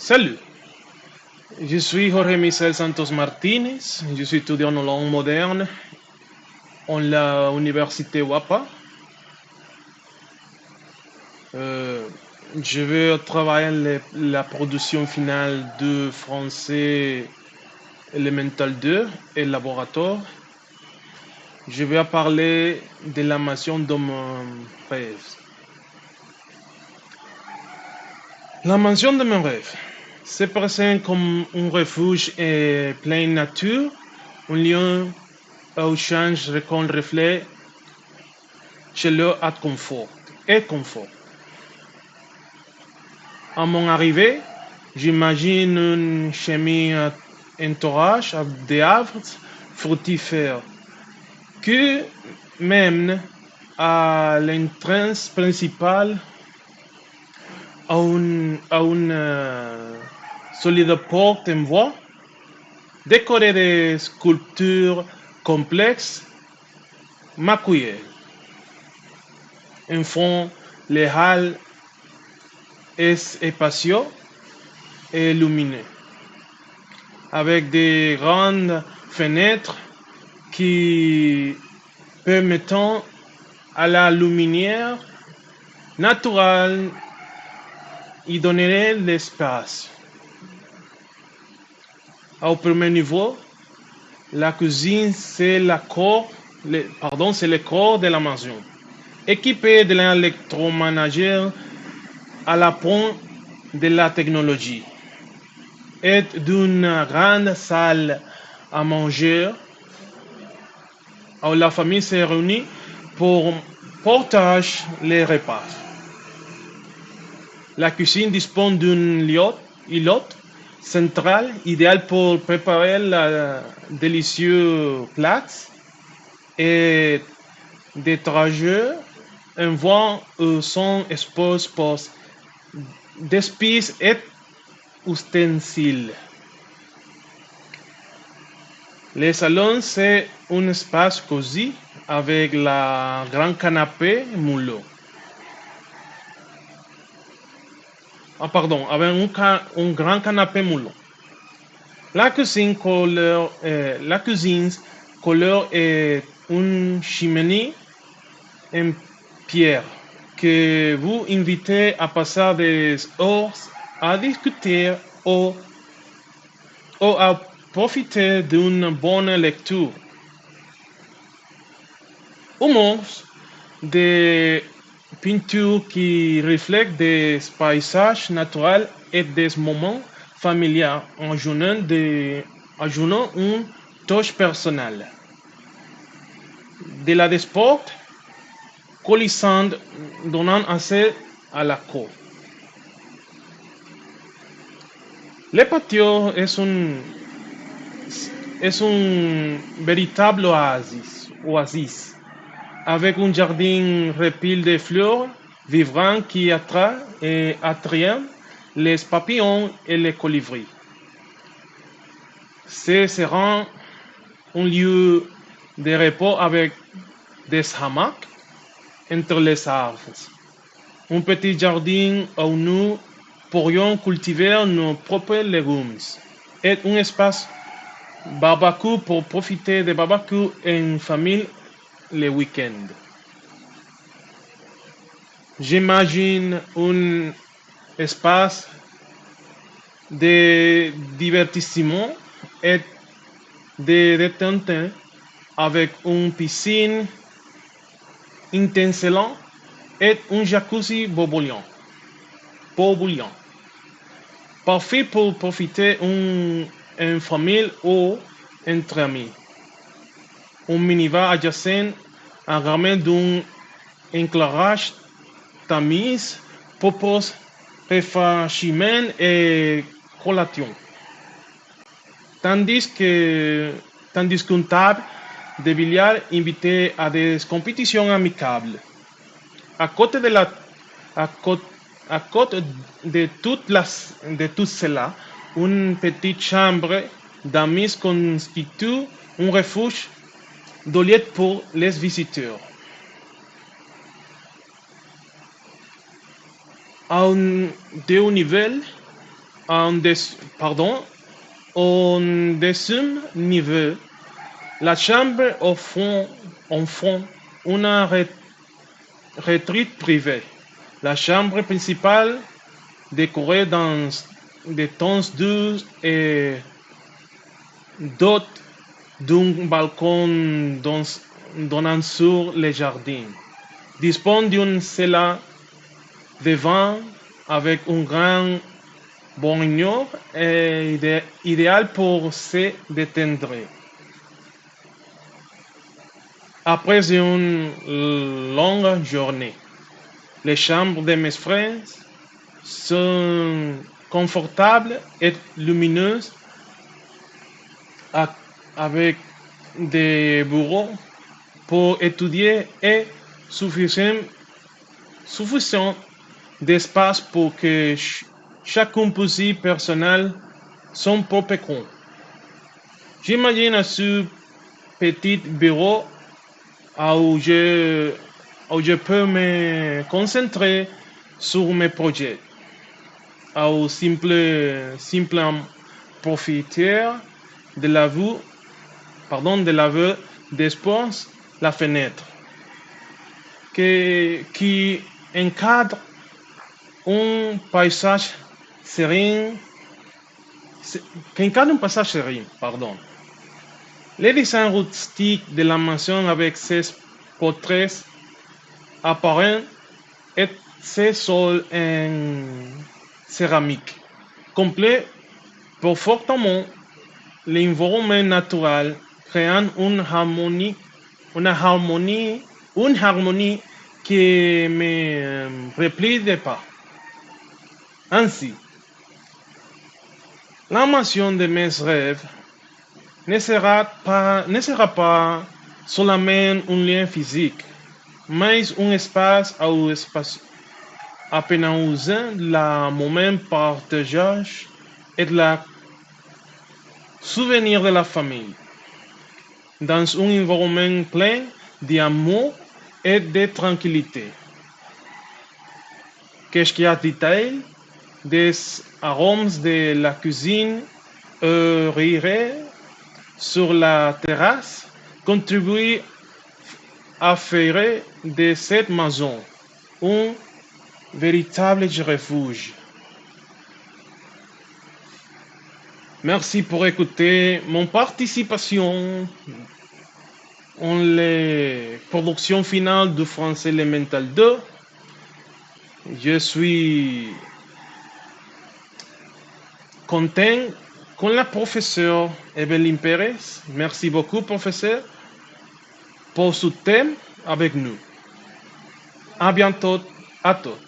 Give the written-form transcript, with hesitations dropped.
Salut, je suis Jorge Michel Santos Martinez, je suis étudiant en langue moderne en la Université WAPA. Je vais travailler la production finale de français Elemental 2 et laboratoire. Je vais parler de la mission de mon rêve. La mansion de mon rêve se présente comme un refuge et plein nature, un lieu où change reconnaît reflet chaleur et confort. À mon arrivée, j'imagine un chemin entourage d'arbres fructifères qui mène à l'entrance principale à une solide porte en bois décorée de sculptures complexes maquillées. En fond, les halles est spacieux et lumineux, avec de grandes fenêtres qui permettent à la lumière naturelle y donner l'espace. Au premier niveau, la cuisine, c'est le corps de la maison, équipé de l'électroménager à la pointe de la technologie, et d'une grande salle à manger où la famille se réunit pour partager les repas. La cuisine dispose d'un îlot central idéal pour préparer la délicieux plats et des trajets en voie où sont exposés d'espices et ustensiles. Le salon, c'est un espace cosy avec la grand canapé moulot. Avec un grand canapé moulot. La cuisine couleur est une cheminée en pierre que vous invite à passer des heures à discuter ou à profiter d'une bonne lecture. Ou des peintures qui reflètent des paysages naturels et des moments familiers en ajournant une touche personnelle. De la des sports coulissante donnant accès à la cour. Le patio est un véritable oasis, avec un jardin rempli de fleurs vibrantes qui attirent les papillons et les colibris. Ce sera un lieu de repos avec des hamacs entre les arbres. Un petit jardin où nous pourrions cultiver nos propres légumes et un espace barbecue pour profiter de barbecue en famille le week-end. J'imagine un espace de divertissement et de détente avec une piscine étincelante et un jacuzzi bourboullant. Parfait pour profiter en famille ou entre amis. Un minibar adjacent agrément d'un éclairage tamise propose rafraîchissement et collation. Tandis qu'une table de billard invite à des compétitions amicables. À côté de tout cela, une petite chambre d'amis constitue un refuge d'oliette pour les visiteurs. À deux niveaux, au deuxième niveau, la chambre en fond une retraite privée. La chambre principale, décorée dans des tons doux et doté d'un balcon donnant sur le jardin, dispose d'une salle de bain avec un grand baignoire idéal pour se détendre. Après une longue journée, les chambres de mes frères sont confortables et lumineuses avec des bureaux pour étudier et suffisant d'espace pour que chacun puisse personnel son propre coin. J'imagine ce petit bureau où je peux me concentrer sur mes projets, où simplement profiter de la vue d'espace la fenêtre, qui encadre un paysage serein. Le design rustique de la maison avec ses portraits apparents et ses sols en céramique complètent parfaitement l'environnement naturel, créant une harmonie qui me replie de pas. Ainsi, la maison de mes rêves ne sera pas seulement un lien physique, mais un espace apaisant le moment partagé et le souvenir de la famille, dans un environnement plein d'amour et de tranquillité. Quelques détails des arômes de la cuisine rire sur la terrasse contribuent à faire de cette maison un véritable refuge. Merci pour écouter mon participation en la production finale du français élémental 2. Je suis content con la professeure Evelyne Pérez. Merci beaucoup, professeur, pour ce thème avec nous. À bientôt à tous.